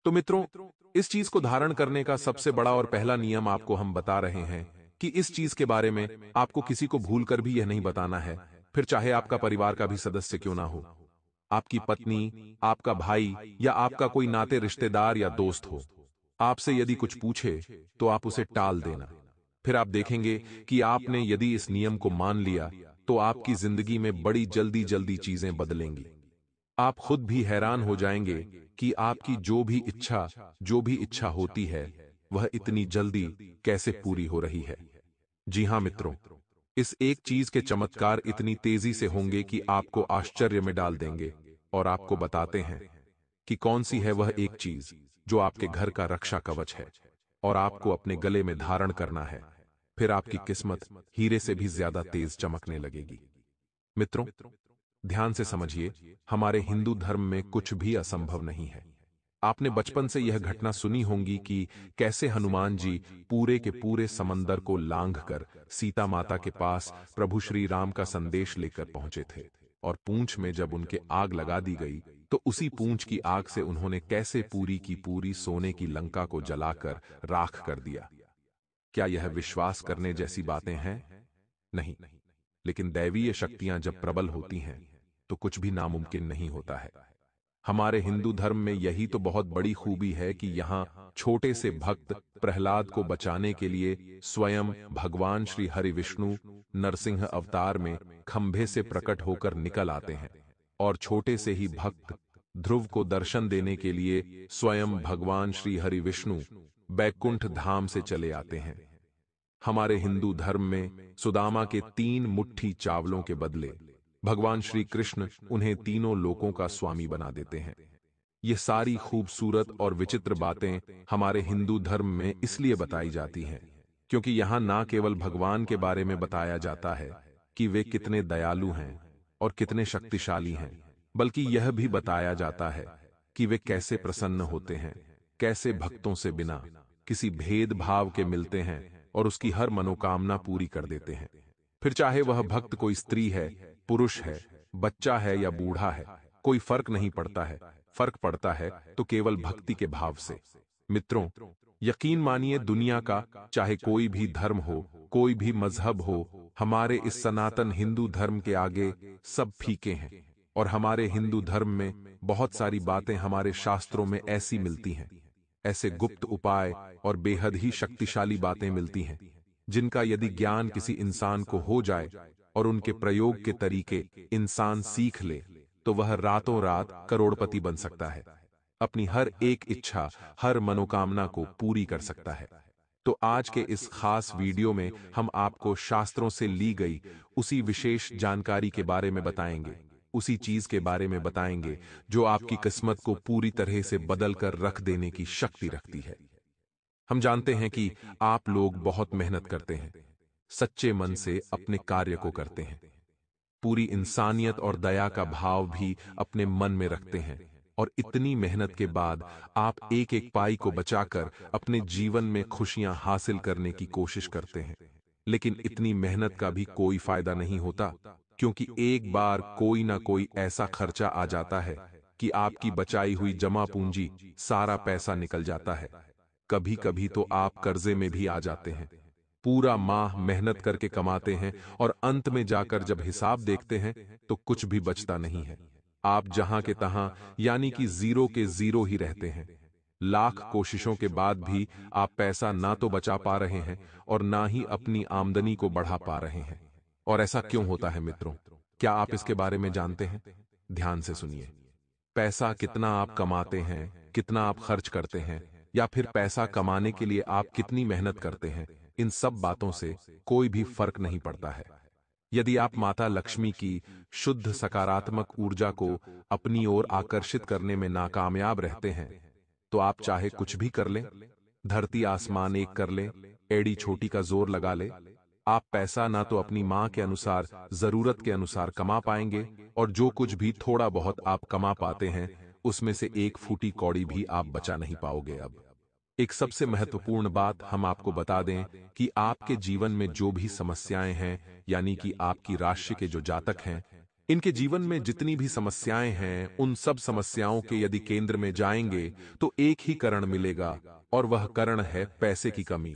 तो मित्रों, इस चीज को धारण करने का सबसे बड़ा और पहला नियम आपको हम बता रहे हैं कि इस चीज के बारे में आपको किसी को भूलकर भी यह नहीं बताना है, फिर चाहे आपका परिवार का भी सदस्य क्यों ना हो, आपकी पत्नी, आपका भाई या आपका कोई नाते रिश्तेदार या दोस्त हो। आपसे यदि कुछ पूछे तो आप उसे टाल देना। फिर आप देखेंगे कि आपने यदि इस नियम को मान लिया तो आपकी जिंदगी में बड़ी जल्दी जल्दी चीजें बदलेंगी। आप खुद भी हैरान हो जाएंगे कि आपकी जो भी इच्छा होती है, वह इतनी जल्दी कैसे पूरी हो रही है। जी हां मित्रों, इस एक चीज के चमत्कार इतनी तेजी से होंगे कि आपको आश्चर्य में डाल देंगे। और आपको बताते हैं कि कौन सी है वह एक चीज जो आपके घर का रक्षा कवच है और आपको अपने गले में धारण करना है। फिर आपकी किस्मत हीरे से भी ज्यादा तेज चमकने लगेगी। मित्रों, ध्यान से समझिए, हमारे हिंदू धर्म में कुछ भी असंभव नहीं है। आपने बचपन से यह घटना सुनी होंगी कि कैसे हनुमान जी पूरे के पूरे समंदर को लांघकर सीता माता के पास प्रभु श्री राम का संदेश लेकर पहुंचे थे। और पूंछ में जब उनके आग लगा दी गई तो उसी पूंछ की आग से उन्होंने कैसे पूरी की पूरी सोने की लंका को जलाकर राख कर दिया। क्या यह विश्वास करने जैसी बातें हैं? नहीं। लेकिन दैवीय शक्तियां जब प्रबल होती हैं तो कुछ भी नामुमकिन नहीं होता है। हमारे हिंदू धर्म में यही तो बहुत बड़ी खूबी है कि यहाँ छोटे से भक्त प्रहलाद को बचाने के लिए स्वयं भगवान श्री हरि विष्णु नरसिंह अवतार में खंभे से प्रकट होकर निकल आते हैं, और छोटे से ही भक्त ध्रुव को दर्शन देने के लिए स्वयं भगवान श्री हरि विष्णु बैकुंठ धाम से चले आते हैं। हमारे हिंदू धर्म में सुदामा के 3 मुट्ठी चावलों के बदले भगवान श्री कृष्ण उन्हें तीनों लोकों का स्वामी बना देते हैं। ये सारी खूबसूरत और विचित्र बातें हमारे हिंदू धर्म में इसलिए बताई जाती हैं क्योंकि यहाँ ना केवल भगवान के बारे में बताया जाता है कि वे कितने दयालु हैं और कितने शक्तिशाली हैं, बल्कि यह भी बताया जाता है कि वे कैसे प्रसन्न होते हैं, कैसे भक्तों से बिना किसी भेदभाव के मिलते हैं और उसकी हर मनोकामना पूरी कर देते हैं। फिर चाहे वह भक्त कोई स्त्री है, पुरुष है, बच्चा है या बूढ़ा है, कोई फर्क नहीं पड़ता है। फर्क पड़ता है तो केवल भक्ति के भाव से। मित्रों, यकीन मानिए, दुनिया का चाहे कोई भी धर्म हो, कोई भी मजहब हो, हमारे इस सनातन हिंदू धर्म के आगे सब फीके हैं। और हमारे हिंदू धर्म में बहुत सारी बातें हमारे शास्त्रों में ऐसी मिलती हैं, ऐसे गुप्त उपाय और बेहद ही शक्तिशाली बातें मिलती हैं जिनका यदि ज्ञान किसी इंसान को हो जाए और उनके प्रयोग के तरीके इंसान सीख ले तो वह रातों रात करोड़पति बन सकता है, अपनी हर एक इच्छा, हर मनोकामना को पूरी कर सकता है। तो आज के इस खास वीडियो में हम आपको शास्त्रों से ली गई उसी विशेष जानकारी के बारे में बताएंगे, उसी चीज के बारे में बताएंगे जो आपकी किस्मत को पूरी तरह से बदल कर रख देने की शक्ति रखती है। हम जानते हैं कि आप लोग बहुत मेहनत करते हैं, सच्चे मन से अपने कार्य को करते हैं, पूरी इंसानियत और दया का भाव भी अपने मन में रखते हैं, और इतनी मेहनत के बाद आप एक एक पाई को बचाकर अपने जीवन में खुशियां हासिल करने की कोशिश करते हैं। लेकिन इतनी मेहनत का भी कोई फायदा नहीं होता, क्योंकि एक बार कोई ना कोई ऐसा खर्चा आ जाता है कि आपकी बचाई हुई जमा पूंजी सारा पैसा निकल जाता है। कभी कभी तो आप कर्जे में भी आ जाते हैं। पूरा माह मेहनत करके कमाते हैं और अंत में जाकर जब हिसाब देखते हैं तो कुछ भी बचता नहीं है। आप जहां के तहां यानी कि जीरो के जीरो ही रहते हैं। लाख कोशिशों के बाद भी आप पैसा ना तो बचा पा रहे हैं और ना ही अपनी आमदनी को बढ़ा पा रहे हैं। और ऐसा क्यों होता है मित्रों? क्या आप इसके बारे में जानते हैं? ध्यान से सुनिए। पैसा कितना आप कमाते हैं, कितना आप खर्च करते हैं, या फिर पैसा कमाने के लिए आप कितनी मेहनत करते हैं, इन सब बातों से कोई भी फर्क नहीं पड़ता है। यदि आप माता लक्ष्मी की शुद्ध सकारात्मक ऊर्जा को अपनी ओर आकर्षित करने में नाकामयाब रहते हैं तो आप चाहे कुछ भी कर लें, धरती आसमान एक कर लें, एड़ी छोटी का जोर लगा ले, आप पैसा ना तो अपनी मां के अनुसार, जरूरत के अनुसार कमा पाएंगे, और जो कुछ भी थोड़ा बहुत आप कमा पाते हैं उसमें से एक फूटी कौड़ी भी आप बचा नहीं पाओगे। अब एक सबसे महत्वपूर्ण बात हम आपको बता दें कि आपके जीवन में जो भी समस्याएं हैं, यानी कि आपकी राशि के जो जातक हैं, इनके जीवन में जितनी भी समस्याएं हैं, उन सब समस्याओं के यदि केंद्र में जाएंगे तो एक ही कारण मिलेगा, और वह कारण है पैसे की कमी।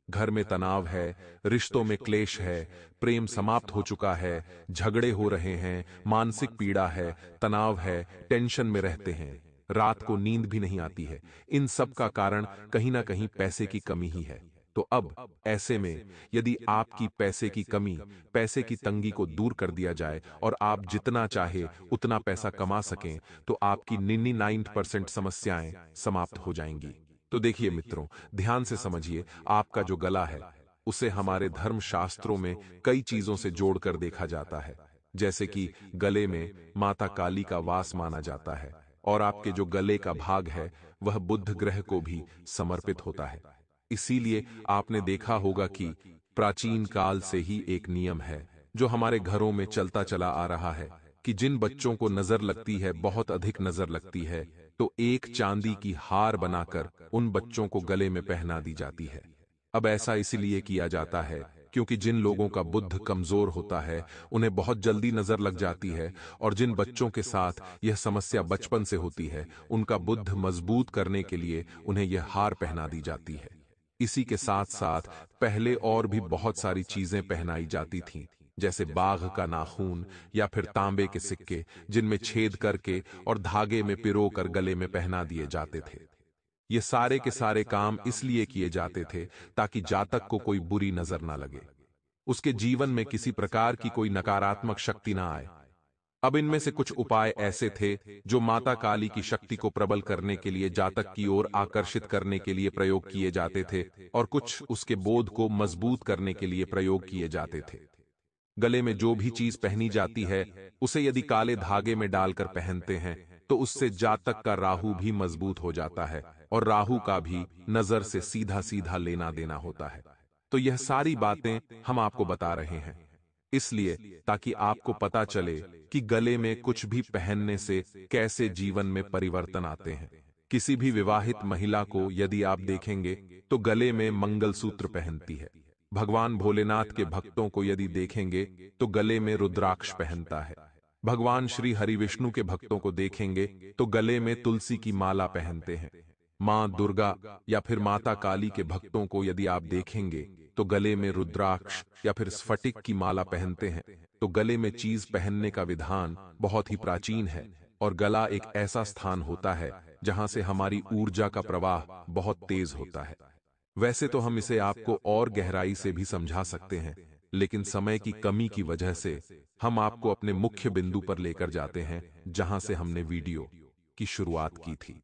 घर में तनाव है, रिश्तों में क्लेश है, प्रेम समाप्त हो चुका है, झगड़े हो रहे हैं, मानसिक पीड़ा है, तनाव है, टेंशन में रहते हैं, रात को नींद भी नहीं आती है। इन सब का कारण कहीं ना कहीं पैसे की कमी ही है। तो अब ऐसे में यदि आपकी पैसे की कमी, पैसे की तंगी को दूर कर दिया जाए और आप जितना चाहे उतना पैसा कमा सकें, तो आपकी 99% समस्याएं समाप्त हो जाएंगी। तो देखिए मित्रों, ध्यान से समझिए, आपका जो गला है उसे हमारे धर्म शास्त्रों में कई चीजों से जोड़कर देखा जाता है। जैसे कि गले में माता काली का वास माना जाता है, और आपके जो गले का भाग है वह बुध ग्रह को भी समर्पित होता है। इसीलिए आपने देखा होगा कि प्राचीन काल से ही एक नियम है जो हमारे घरों में चलता चला आ रहा है कि जिन बच्चों को नजर लगती है, बहुत अधिक नजर लगती है, तो एक चांदी की हार बनाकर उन बच्चों को गले में पहना दी जाती है। अब ऐसा इसलिए किया जाता है क्योंकि जिन लोगों का बुद्ध कमजोर होता है उन्हें बहुत जल्दी नजर लग जाती है, और जिन बच्चों के साथ यह समस्या बचपन से होती है उनका बुद्ध मजबूत करने के लिए उन्हें यह हार पहना दी जाती है। इसी के साथ साथ पहले और भी बहुत सारी चीजें पहनाई जाती थीं, जैसे बाघ का नाखून या फिर तांबे के सिक्के, जिनमें छेद करके और धागे में पिरोकर गले में पहना दिए जाते थे। ये सारे के सारे काम इसलिए किए जाते थे ताकि जातक को कोई बुरी नजर ना लगे, उसके जीवन में किसी प्रकार की कोई नकारात्मक शक्ति ना आए। अब इनमें से कुछ उपाय ऐसे थे जो माता काली की शक्ति को प्रबल करने के लिए, जातक की ओर आकर्षित करने के लिए प्रयोग किए जाते थे, और कुछ उसके बोध को मजबूत करने के लिए प्रयोग किए जाते थे। गले में जो भी चीज पहनी जाती है उसे यदि काले धागे में डालकर पहनते हैं तो उससे जातक का राहु भी मजबूत हो जाता है, और राहु का भी नजर से सीधा सीधा लेना देना होता है। तो यह सारी बातें हम आपको बता रहे हैं इसलिए ताकि आपको पता चले कि गले में कुछ भी पहनने से कैसे जीवन में परिवर्तन आते हैं। किसी भी विवाहित महिला को यदि आप देखेंगे तो गले में मंगलसूत्र पहनती है। भगवान भोलेनाथ के भक्तों को यदि देखेंगे तो गले में रुद्राक्ष पहनता है। भगवान श्री हरि विष्णु के भक्तों को देखेंगे तो गले में तुलसी की माला पहनते हैं। मां दुर्गा या फिर माता काली के भक्तों को यदि आप देखेंगे तो गले में रुद्राक्ष या फिर स्फटिक की माला पहनते हैं। तो गले में चीज पहनने का विधान बहुत ही प्राचीन है, और गला एक ऐसा स्थान होता है जहां से हमारी ऊर्जा का प्रवाह बहुत तेज होता है। वैसे तो हम इसे आपको और गहराई से भी समझा सकते हैं, लेकिन समय की कमी की वजह से हम आपको अपने मुख्य बिंदु पर लेकर जाते हैं जहां से हमने वीडियो की शुरुआत की थी।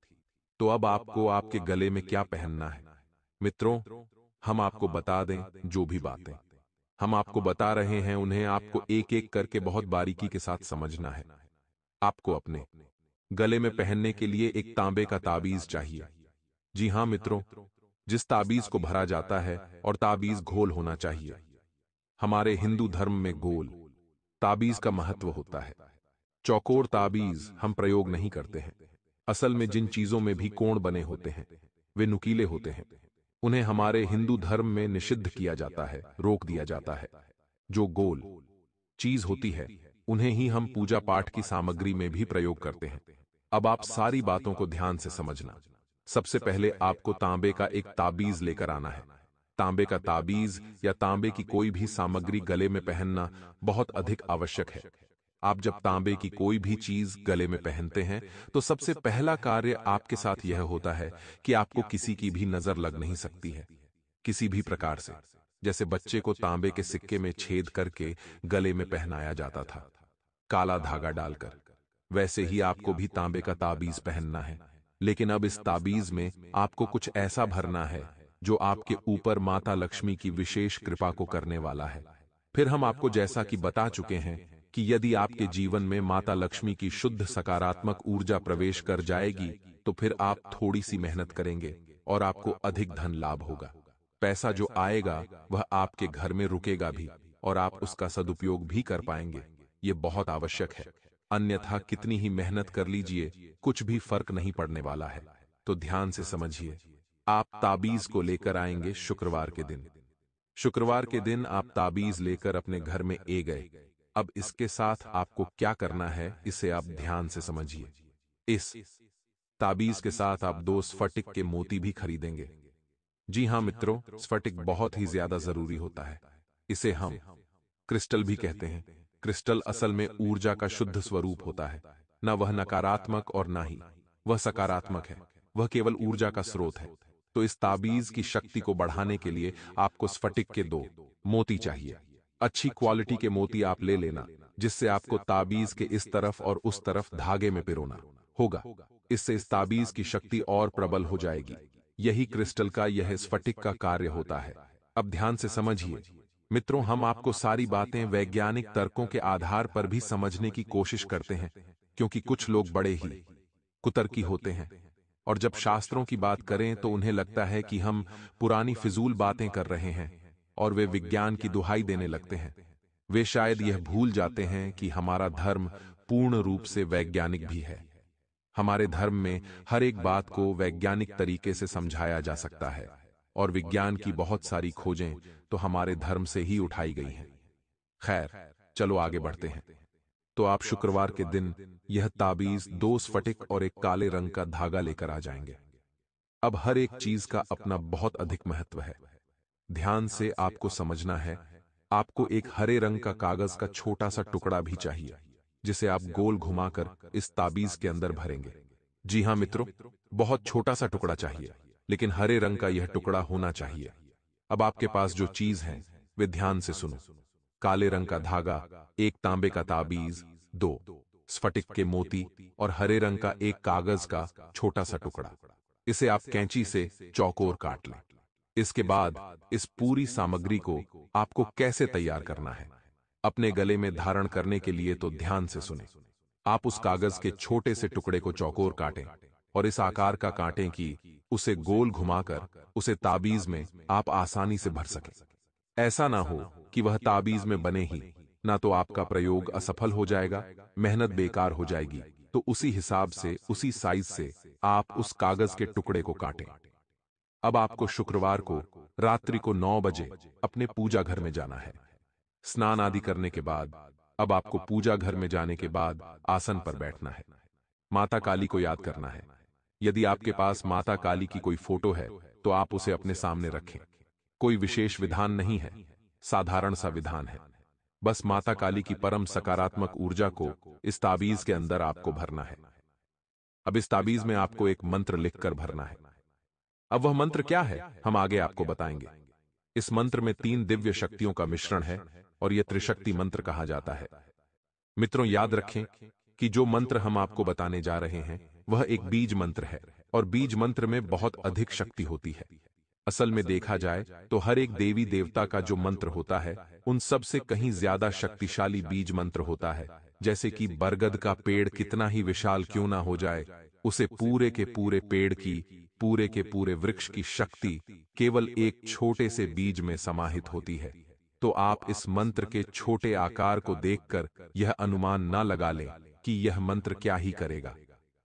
तो अब आपको आपके गले में क्या पहनना है मित्रों, हम आपको बता दें। जो भी बातें हम आपको बता रहे हैं उन्हें आपको एक एक करके बहुत बारीकी के साथ समझना है। आपको अपने गले में पहनने के लिए एक तांबे का ताबीज चाहिए। जी हां मित्रों, जिस ताबीज को भरा जाता है और ताबीज घोल होना चाहिए। हमारे हिंदू धर्म में गोल ताबीज का महत्व होता है। चौकोर ताबीज हम प्रयोग नहीं करते हैं। असल में जिन चीजों में भी कोण बने होते हैं वे नुकीले होते हैं, उन्हें हमारे हिंदू धर्म में निषिद्ध किया जाता है, रोक दिया जाता है। जो गोल चीज होती है उन्हें ही हम पूजा पाठ की सामग्री में भी प्रयोग करते हैं। अब आप सारी बातों को ध्यान से समझना। सबसे पहले आपको तांबे का एक ताबीज लेकर आना है। तांबे का ताबीज या तांबे की कोई भी सामग्री गले में पहनना बहुत अधिक आवश्यक है। आप जब तांबे की कोई भी चीज गले में पहनते हैं तो सबसे पहला कार्य आपके साथ यह होता है कि आपको किसी की भी नजर लग नहीं सकती है, किसी भी प्रकार से। जैसे बच्चे को तांबे के सिक्के में छेद करके गले में पहनाया जाता था काला धागा डालकर, वैसे ही आपको भी तांबे का ताबीज पहनना है। लेकिन अब इस ताबीज में आपको कुछ ऐसा भरना है जो आपके ऊपर माता लक्ष्मी की विशेष कृपा को करने वाला है। फिर हम आपको जैसा कि बता चुके हैं कि यदि आपके जीवन में माता लक्ष्मी की शुद्ध सकारात्मक ऊर्जा प्रवेश कर जाएगी तो फिर आप थोड़ी सी मेहनत करेंगे और आपको अधिक धन लाभ होगा। पैसा जो आएगा वह आपके घर में रुकेगा भी, और आप उसका सदुपयोग भी कर पाएंगे। ये बहुत आवश्यक है, अन्यथा कितनी ही मेहनत कर लीजिए कुछ भी फर्क नहीं पड़ने वाला है। तो ध्यान से समझिए। आप ताबीज को लेकर आएंगे शुक्रवार के दिन। शुक्रवार के दिन आप ताबीज लेकर अपने घर में गए। अब इसके साथ आपको क्या करना है, इसे आप ध्यान से समझिए। इस ताबीज के साथ आप 2 स्फटिक के मोती भी खरीदेंगे। जी हाँ मित्रों, स्फटिक बहुत ही ज्यादा जरूरी होता है। इसे हम क्रिस्टल भी कहते हैं। क्रिस्टल असल में ऊर्जा का शुद्ध स्वरूप होता है। न वह नकारात्मक और ना ही वह सकारात्मक है, वह केवल ऊर्जा का स्रोत है। तो इस ताबीज की शक्ति को बढ़ाने के लिए आपको स्फटिक के 2 मोती चाहिए। अच्छी क्वालिटी के मोती आप ले लेना, जिससे आपको ताबीज के इस तरफ और उस तरफ धागे में पिरोना होगा। इससे इस ताबीज की शक्ति और प्रबल हो जाएगी। यही क्रिस्टल का, यह स्फटिक का कार्य होता है। अब ध्यान से समझिए मित्रों, हम आपको सारी बातें वैज्ञानिक तर्कों के आधार पर भी समझने की कोशिश करते हैं, क्योंकि कुछ लोग बड़े ही कुतर्की होते हैं और जब शास्त्रों की बात करें तो उन्हें लगता है कि हम पुरानी फिजूल बातें कर रहे हैं और वे विज्ञान की दुहाई देने लगते हैं। वे शायद यह भूल जाते हैं कि हमारा धर्म पूर्ण रूप से वैज्ञानिक भी है। हमारे धर्म में हर एक बात को वैज्ञानिक तरीके से समझाया जा सकता है और विज्ञान की बहुत सारी खोजें तो हमारे धर्म से ही उठाई गई हैं। खैर, चलो आगे बढ़ते हैं। तो आप शुक्रवार के दिन यह ताबीज 2 स्फटिक और एक काले रंग का धागा लेकर आ जाएंगे। अब हर एक चीज का अपना बहुत अधिक महत्व है। ध्यान से आपको समझना है। आपको एक हरे रंग का कागज का छोटा सा टुकड़ा भी चाहिए, जिसे आप गोल घुमाकर इस ताबीज के अंदर भरेंगे। जी हां मित्रों, बहुत छोटा सा टुकड़ा चाहिए, लेकिन हरे रंग का यह टुकड़ा होना चाहिए। अब आपके पास जो चीज है वे ध्यान से सुनो। काले रंग का धागा, एक तांबे का ताबीज, 2 स्फटिक के मोती और हरे रंग का एक कागज का छोटा सा टुकड़ा। इसे आप कैंची से चौकोर काट लें। इसके बाद इस पूरी सामग्री को आपको कैसे तैयार करना है, अपने गले में धारण करने के लिए तो ध्यान से सुने। आप उस कागज के छोटे से टुकड़े को चौकोर काटें और इस आकार का काटें कि उसे गोल घुमाकर उसे ताबीज में आप आसानी से भर सकें। ऐसा ना हो कि वह ताबीज में बने ही ना, तो आपका प्रयोग असफल हो जाएगा, मेहनत बेकार हो जाएगी। तो उसी हिसाब से, उसी साइज से आप उस कागज के टुकड़े को काटें। अब आपको शुक्रवार को रात्रि को 9 बजे अपने पूजा घर में जाना है। स्नान आदि करने के बाद अब आपको पूजा घर में जाने के बाद आसन पर बैठना है। माता काली को याद करना है। यदि आपके पास माता काली की कोई फोटो है तो आप उसे अपने सामने रखें। कोई विशेष विधान नहीं है, साधारण सा विधान है। बस माता काली की परम सकारात्मक ऊर्जा को इस ताबीज के अंदर आपको भरना है। अब इस ताबीज में आपको एक मंत्र लिखकर भरना है। अब वह मंत्र क्या है, हम आगे आपको बताएंगे। इस मंत्र में 3 दिव्य शक्तियों का मिश्रण है और यह त्रिशक्ति मंत्र कहा जाता है। मित्रों, याद रखें कि जो मंत्र हम आपको बताने जा रहे हैं वह एक बीज मंत्र है और बीज मंत्र में बहुत अधिक शक्ति होती है। असल में देखा जाए तो हर एक देवी देवता का जो मंत्र होता है उन सब से कहीं ज्यादा शक्तिशाली बीज मंत्र होता है। जैसे कि बरगद का पेड़ कितना ही विशाल क्यों ना हो जाए, उसे पूरे के पूरे पेड़ की, पूरे के पूरे वृक्ष की शक्ति केवल एक छोटे से बीज में समाहित होती है। तो आप इस मंत्र के छोटे आकार को देखकर यह अनुमान न लगा लें कि यह मंत्र क्या ही करेगा।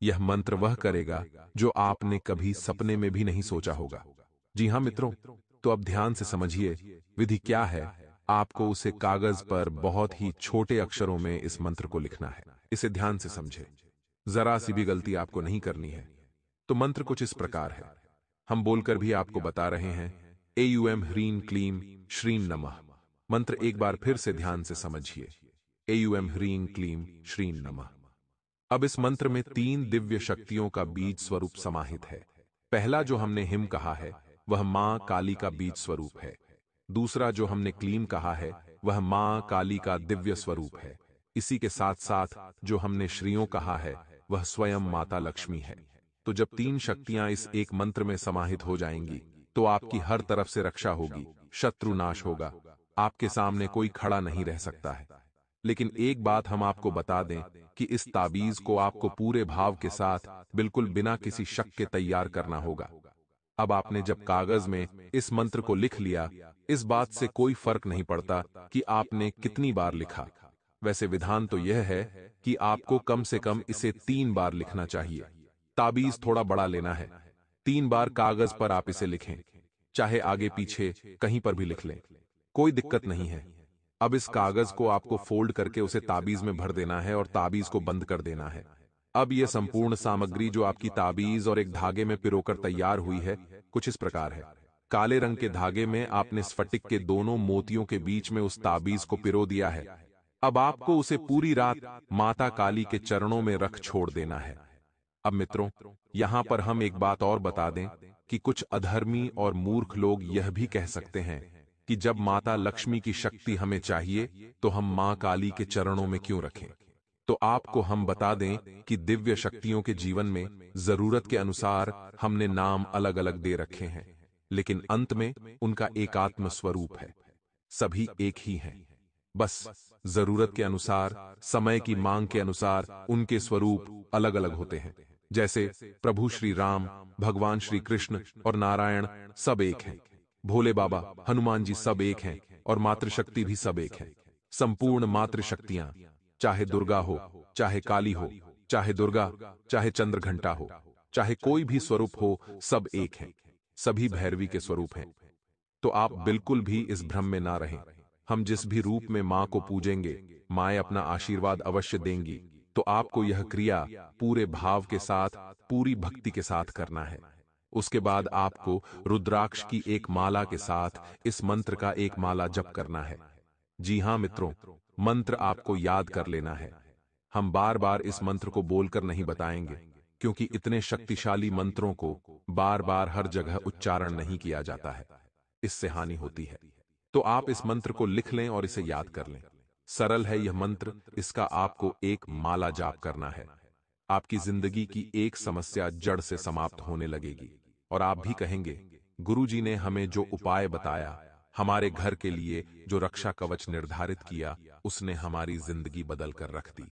यह मंत्र वह करेगा जो आपने कभी सपने में भी नहीं सोचा होगा। जी हां मित्रों, तो अब ध्यान से समझिए विधि क्या है। आपको उसे कागज पर बहुत ही छोटे अक्षरों में इस मंत्र को लिखना है। इसे ध्यान से समझे, जरा सी भी गलती आपको नहीं करनी है। तो मंत्र कुछ इस प्रकार है, हम बोलकर भी आपको बता रहे हैं। एयूएम ह्रीं क्लीं श्रीं नमः। मंत्र एक बार फिर से ध्यान से समझिए। एयूएम ह्रीं क्लीं श्रीं नमः। अब इस मंत्र में 3 दिव्य शक्तियों का बीज स्वरूप समाहित है। पहला जो हमने हिम कहा है वह मां काली का बीज स्वरूप है। दूसरा जो हमने क्लीम कहा है वह मां काली का दिव्य स्वरूप है। इसी के साथ साथ जो हमने श्रीयों कहा है वह स्वयं माता लक्ष्मी है। तो जब 3 शक्तियां इस एक मंत्र में समाहित हो जाएंगी तो आपकी हर तरफ से रक्षा होगी, शत्रु नाश होगा, आपके सामने कोई खड़ा नहीं रह सकता है। लेकिन एक बात हम आपको बता दें कि इस ताबीज को आपको पूरे भाव के साथ, बिल्कुल बिना किसी शक के तैयार करना होगा। अब आपने जब कागज में इस मंत्र को लिख लिया, इस बात से कोई फर्क नहीं पड़ता कि आपने कितनी बार लिखा। वैसे विधान तो यह है कि आपको कम से कम इसे 3 बार लिखना चाहिए। ताबीज थोड़ा बड़ा लेना है। 3 बार कागज पर आप इसे लिखें, चाहे आगे पीछे कहीं पर भी लिख लें, कोई दिक्कत नहीं है। अब इस कागज को आपको फोल्ड करके उसे ताबीज में भर देना है और ताबीज को बंद कर देना है। अब यह संपूर्ण सामग्री जो आपकी ताबीज और एक धागे में पिरोकर तैयार हुई है, कुछ इस प्रकार है। काले रंग के धागे में आपने स्फटिक के दोनों मोतियों के बीच में उस ताबीज को पिरो दिया है। अब आपको उसे पूरी रात माता काली के चरणों में रख छोड़ देना है। अब मित्रों, यहां पर हम एक बात और बता दें कि कुछ अधर्मी और मूर्ख लोग यह भी कह सकते हैं कि जब माता लक्ष्मी की शक्ति हमें चाहिए तो हम मां काली के चरणों में क्यों रखें। तो आपको हम बता दें कि दिव्य शक्तियों के जीवन में जरूरत के अनुसार हमने नाम अलग अलग दे रखे हैं, लेकिन अंत में उनका एकात्म स्वरूप है। सभी एक ही हैं। बस जरूरत के अनुसार, समय की मांग के अनुसार उनके स्वरूप अलग अलग होते हैं। जैसे प्रभु श्री राम, भगवान श्री कृष्ण और नारायण सब एक हैं। भोले बाबा, हनुमान जी सब एक हैं और मातृशक्ति भी सब एक है। संपूर्ण मातृशक्तियां, चाहे दुर्गा हो, चाहे काली हो, चाहे दुर्गा, चाहे चंद्रघंटा हो, चाहे कोई भी स्वरूप हो, सब एक हैं। सभी भैरवी के स्वरूप हैं। तो आप बिल्कुल भी इस भ्रम में ना रहें। हम जिस भी रूप में मां को पूजेंगे, माएं अपना आशीर्वाद अवश्य देंगी। तो आपको यह क्रिया पूरे भाव के साथ, पूरी भक्ति के साथ करना है। उसके बाद आपको रुद्राक्ष की एक माला के साथ इस मंत्र का एक माला जप करना है। जी हां मित्रों, मंत्र आपको याद कर लेना है। हम बार बार इस मंत्र को बोलकर नहीं बताएंगे, क्योंकि इतने शक्तिशाली मंत्रों को बार बार हर जगह उच्चारण नहीं किया जाता है, इससे हानि होती है। तो आप इस मंत्र को लिख लें और इसे याद कर लें। सरल है यह मंत्र, इसका आपको एक माला जाप करना है। आपकी जिंदगी की एक समस्या जड़ से समाप्त होने लगेगी और आप भी कहेंगे, गुरुजी ने हमें जो उपाय बताया, हमारे घर के लिए जो रक्षा कवच निर्धारित किया, उसने हमारी जिंदगी बदल कर रख दी।